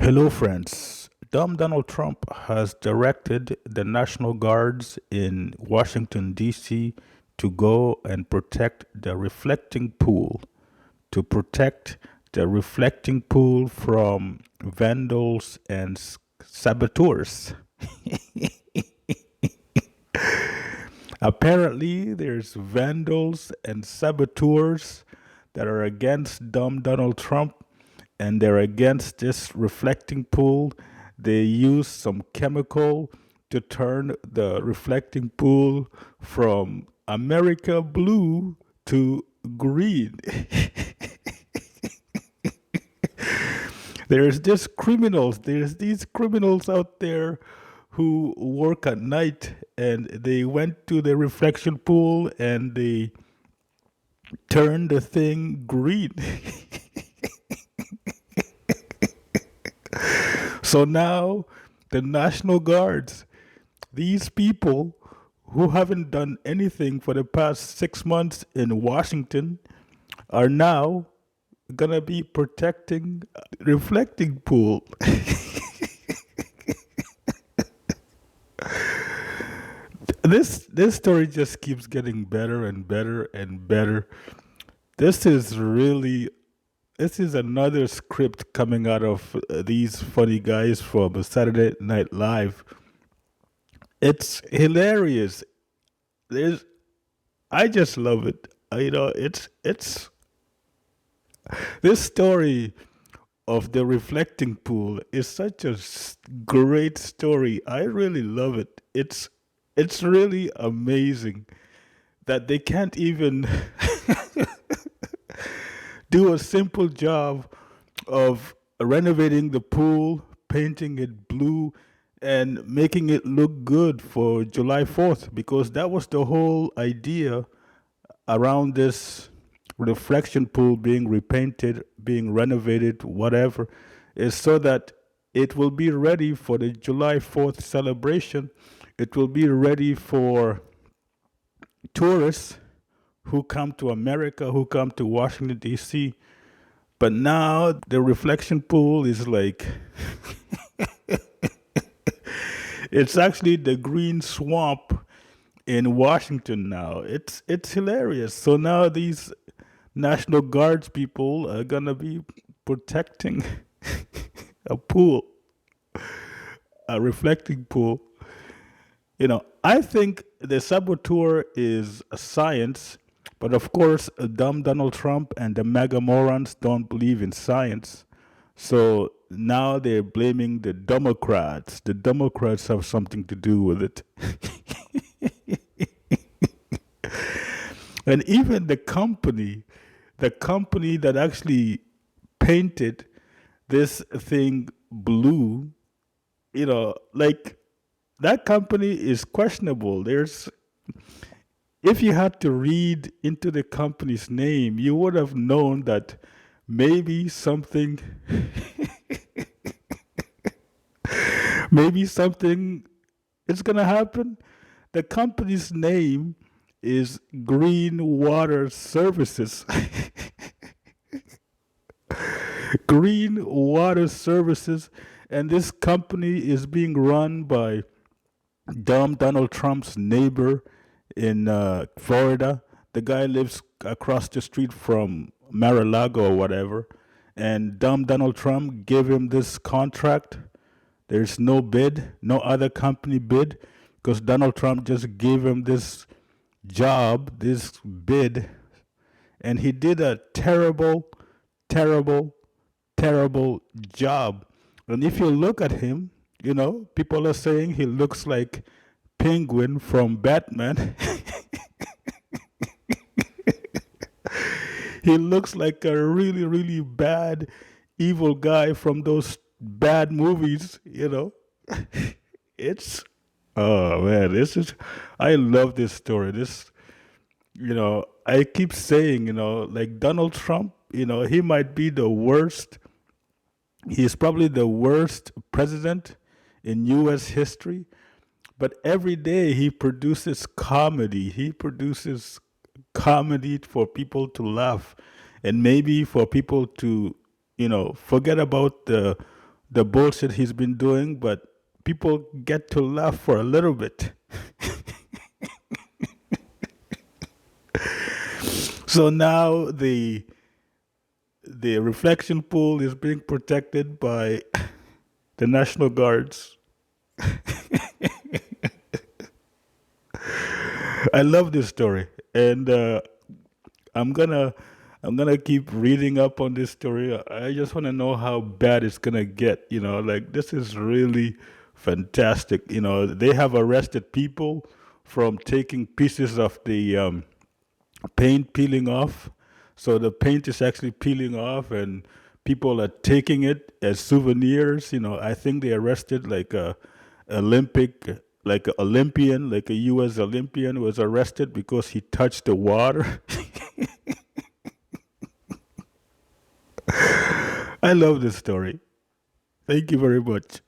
Hello, friends. Dumb Donald Trump has directed the National Guards in Washington, D.C. to go and protect the reflecting pool, to protect the reflecting pool from vandals and saboteurs. Apparently, there's vandals and saboteurs that are against dumb Donald Trump and they're against this reflecting pool. They use some chemical to turn the reflecting pool from America blue to green. There's these criminals out there who work at night and they went to the reflection pool and they turned the thing green. So now the National Guards, these people who haven't done anything for the past 6 months in Washington, are now gonna be protecting reflecting pool. This story just keeps getting better and better and better. This is really this is another script coming out of these funny guys from Saturday Night Live. It's hilarious. There's I just love it. It's this story of the reflecting pool is such a great story. I really love it. It's really amazing that they can't even do a simple job of renovating the pool, painting it blue, and making it look good for July 4th because that was the whole idea around this reflection pool being repainted, being renovated, whatever, is so that it will be ready for the July 4th celebration. It will be ready for tourists who come to America, who come to Washington, D.C. But now the reflection pool is like, it's actually the green swamp in Washington now. It's hilarious. So now these National Guards people are gonna be protecting a pool, a reflecting pool. I think the saboteur is a science, but of course, dumb Donald Trump and the MAGA morons don't believe in science. So now they're blaming the Democrats. The Democrats have something to do with it. And even the company that actually painted this thing blue, like that company is questionable. If you had to read into the company's name, you would have known that maybe something, maybe something is going to happen. The company's name is Green Water Services. Green Water Services. And this company is being run by dumb Donald Trump's neighbor in Florida. The guy lives across the street from Mar-a-Lago or whatever. And dumb Donald Trump gave him this contract. There's no bid, no other company bid, because Donald Trump just gave him this job, this bid, and he did a terrible, terrible, terrible job. And if you look at him, people are saying he looks like Penguin from Batman. He looks like a really, really bad, evil guy from those bad movies. It's, oh man, I love this story. I keep saying, like Donald Trump, he might be the worst. He's probably the worst president in U.S. history. But every day he produces comedy. He produces comedy for people to laugh and maybe for people to, forget about the bullshit he's been doing, but people get to laugh for a little bit. So now the reflection pool is being protected by the National Guards. I love this story, and I'm gonna I'm gonna keep reading up on this story. I just want to know how bad it's gonna get. Like this is really fantastic. They have arrested people from taking pieces of the paint peeling off. So the paint is actually peeling off, and people are taking it as souvenirs. I think they arrested like a Olympic, like an Olympian, like a U.S. Olympian was arrested because he touched the water. I love this story. Thank you very much.